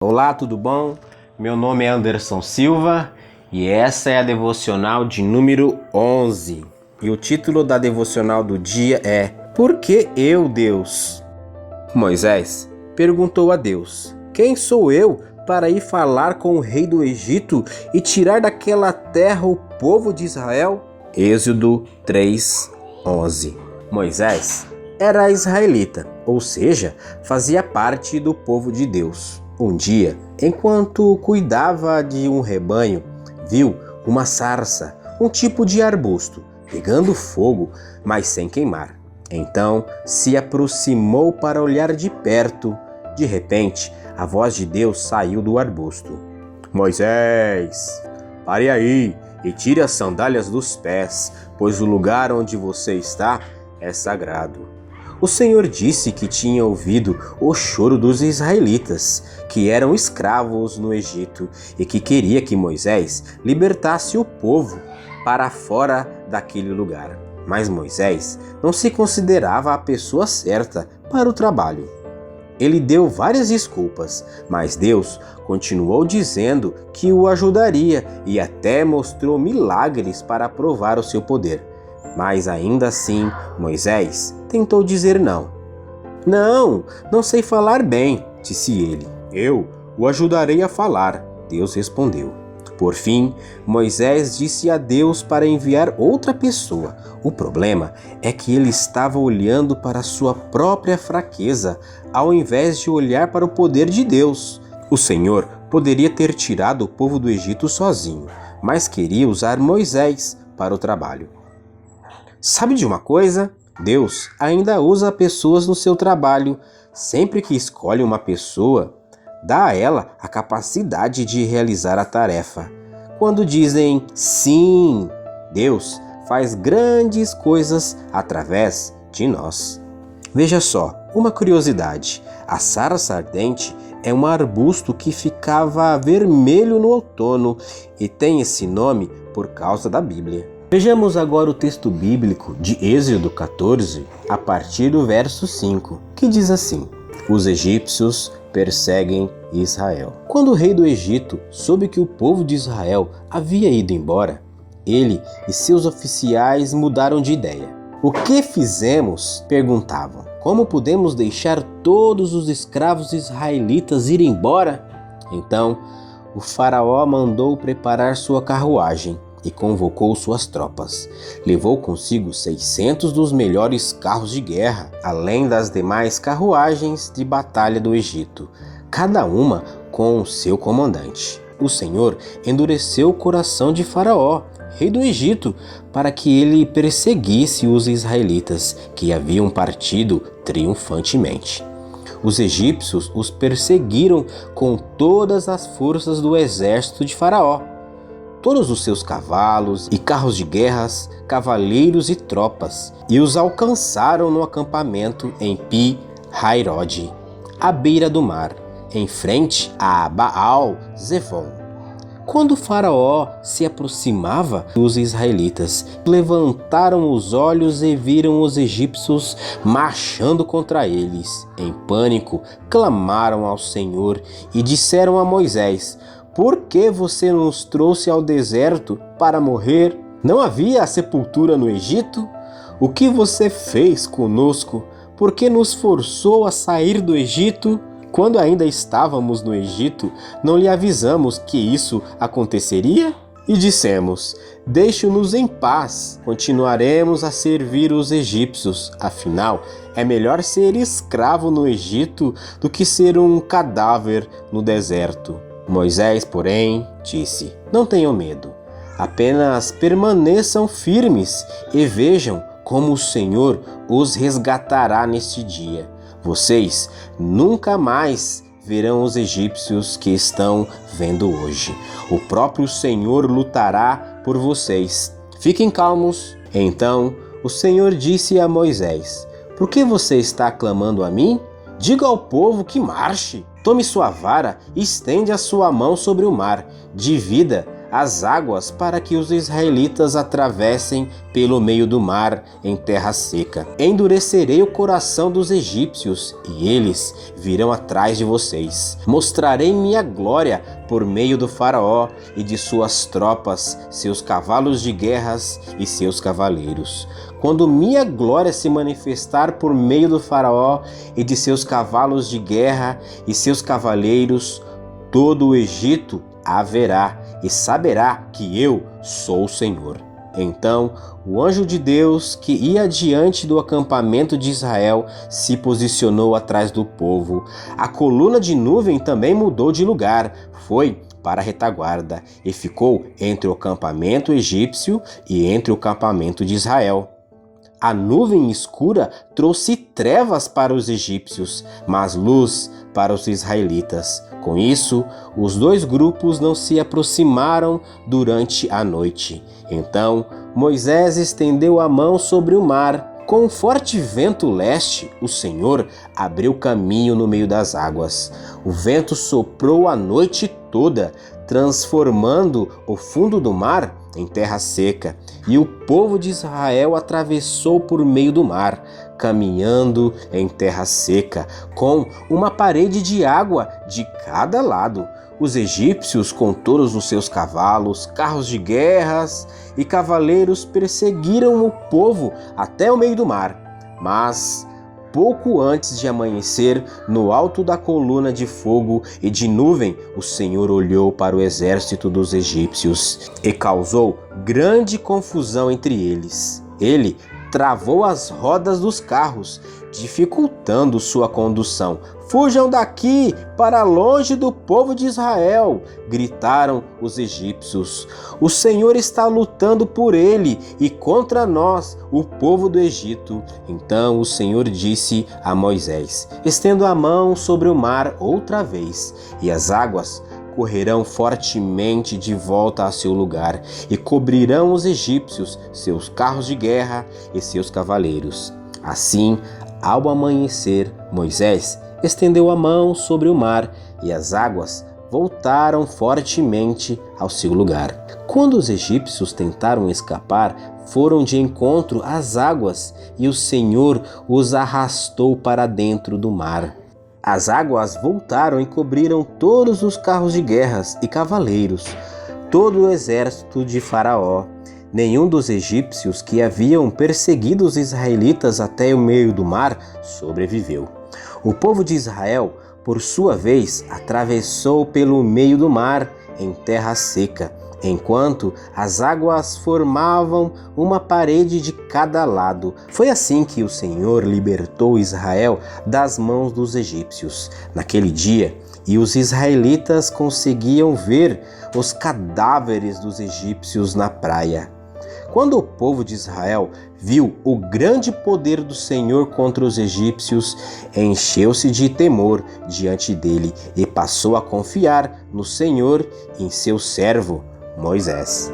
Olá, tudo bom? Meu nome é Anderson Silva e essa é a devocional de número 11. E o título da devocional do dia é Por que eu, Deus? Moisés perguntou a Deus: Quem sou eu para ir falar com o rei do Egito e tirar daquela terra o povo de Israel? Êxodo 3:11. Moisés era israelita, ou seja, fazia parte do povo de Deus. Um dia, enquanto cuidava de um rebanho, viu uma sarça, um tipo de arbusto, pegando fogo, mas sem queimar. Então se aproximou para olhar de perto. De repente, a voz de Deus saiu do arbusto. Moisés, pare aí e tire as sandálias dos pés, pois o lugar onde você está é sagrado. O Senhor disse que tinha ouvido o choro dos israelitas, que eram escravos no Egito, e que queria que Moisés libertasse o povo para fora daquele lugar. Mas Moisés não se considerava a pessoa certa para o trabalho. Ele deu várias desculpas, mas Deus continuou dizendo que o ajudaria e até mostrou milagres para provar o seu poder. Mas ainda assim, Moisés tentou dizer não. Não sei falar bem, disse ele. Eu o ajudarei a falar, Deus respondeu. Por fim, Moisés disse a Deus para enviar outra pessoa. O problema é que ele estava olhando para sua própria fraqueza, ao invés de olhar para o poder de Deus. O Senhor poderia ter tirado o povo do Egito sozinho, mas queria usar Moisés para o trabalho. Sabe de uma coisa? Deus ainda usa pessoas no seu trabalho. Sempre que escolhe uma pessoa, dá a ela a capacidade de realizar a tarefa. Quando dizem sim, Deus faz grandes coisas através de nós. Veja só, uma curiosidade. A sarça ardente é um arbusto que ficava vermelho no outono e tem esse nome por causa da Bíblia. Vejamos agora o texto bíblico de Êxodo 14, a partir do verso 5, que diz assim: Os egípcios perseguem Israel. Quando o rei do Egito soube que o povo de Israel havia ido embora, ele e seus oficiais mudaram de ideia. O que fizemos? Perguntavam. Como podemos deixar todos os escravos israelitas ir embora? Então, o faraó mandou preparar sua carruagem e convocou suas tropas. Levou consigo 600 dos melhores carros de guerra, além das demais carruagens de batalha do Egito, cada uma com o seu comandante. O Senhor endureceu o coração de Faraó, rei do Egito, para que ele perseguisse os israelitas, que haviam partido triunfantemente. Os egípcios os perseguiram com todas as forças do exército de Faraó. Todos os seus cavalos e carros de guerras, cavaleiros e tropas, e os alcançaram no acampamento em Pi-Hairode, à beira do mar, em frente a Baal-Zefon. Quando o faraó se aproximava dos israelitas, levantaram os olhos e viram os egípcios marchando contra eles. Em pânico, clamaram ao Senhor e disseram a Moisés: Por que você nos trouxe ao deserto para morrer? Não havia sepultura no Egito? O que você fez conosco? Por que nos forçou a sair do Egito? Quando ainda estávamos no Egito, não lhe avisamos que isso aconteceria? E dissemos: Deixe-nos em paz, continuaremos a servir os egípcios. Afinal, é melhor ser escravo no Egito do que ser um cadáver no deserto. Moisés, porém, disse: Não tenham medo, apenas permaneçam firmes e vejam como o Senhor os resgatará neste dia. Vocês nunca mais verão os egípcios que estão vendo hoje. O próprio Senhor lutará por vocês. Fiquem calmos. Então o Senhor disse a Moisés: Por que você está clamando a mim? Diga ao povo que marche. Tome sua vara e estende a sua mão sobre o mar. Divida as águas para que os israelitas atravessem pelo meio do mar em terra seca. Endurecerei o coração dos egípcios e eles virão atrás de vocês. Mostrarei minha glória por meio do faraó e de suas tropas, seus cavalos de guerras e seus cavaleiros. Quando minha glória se manifestar por meio do faraó e de seus cavalos de guerra e seus cavaleiros, todo o Egito a verá e saberá que eu sou o Senhor. Então o anjo de Deus que ia diante do acampamento de Israel se posicionou atrás do povo. A coluna de nuvem também mudou de lugar, foi para a retaguarda e ficou entre o acampamento egípcio e entre o acampamento de Israel. A nuvem escura trouxe trevas para os egípcios, mas luz para os israelitas. Com isso, os dois grupos não se aproximaram durante a noite. Então, Moisés estendeu a mão sobre o mar. Com um forte vento leste, o Senhor abriu caminho no meio das águas. O vento soprou a noite toda, transformando o fundo do mar em terra seca, e o povo de Israel atravessou por meio do mar, caminhando em terra seca, com uma parede de água de cada lado. Os egípcios, com todos os seus cavalos, carros de guerras e cavaleiros, perseguiram o povo até o meio do mar. Mas pouco antes de amanhecer, no alto da coluna de fogo e de nuvem, o Senhor olhou para o exército dos egípcios e causou grande confusão entre eles. Ele travou as rodas dos carros, dificultando sua condução. "Fujam daqui, para longe do povo de Israel!" gritaram os egípcios. "O Senhor está lutando por ele e contra nós, o povo do Egito." Então o Senhor disse a Moisés: "Estenda a mão sobre o mar outra vez, e as águas correrão fortemente de volta a seu lugar e cobrirão os egípcios, seus carros de guerra e seus cavaleiros." Assim, ao amanhecer, Moisés estendeu a mão sobre o mar e as águas voltaram fortemente ao seu lugar. Quando os egípcios tentaram escapar, foram de encontro às águas e o Senhor os arrastou para dentro do mar. As águas voltaram e cobriram todos os carros de guerras e cavaleiros, todo o exército de Faraó. Nenhum dos egípcios que haviam perseguido os israelitas até o meio do mar sobreviveu. O povo de Israel, por sua vez, atravessou pelo meio do mar em terra seca, enquanto as águas formavam uma parede de cada lado. Foi assim que o Senhor libertou Israel das mãos dos egípcios. Naquele dia, e os israelitas conseguiam ver os cadáveres dos egípcios na praia. Quando o povo de Israel viu o grande poder do Senhor contra os egípcios, encheu-se de temor diante dele e passou a confiar no Senhor e em seu servo Moisés.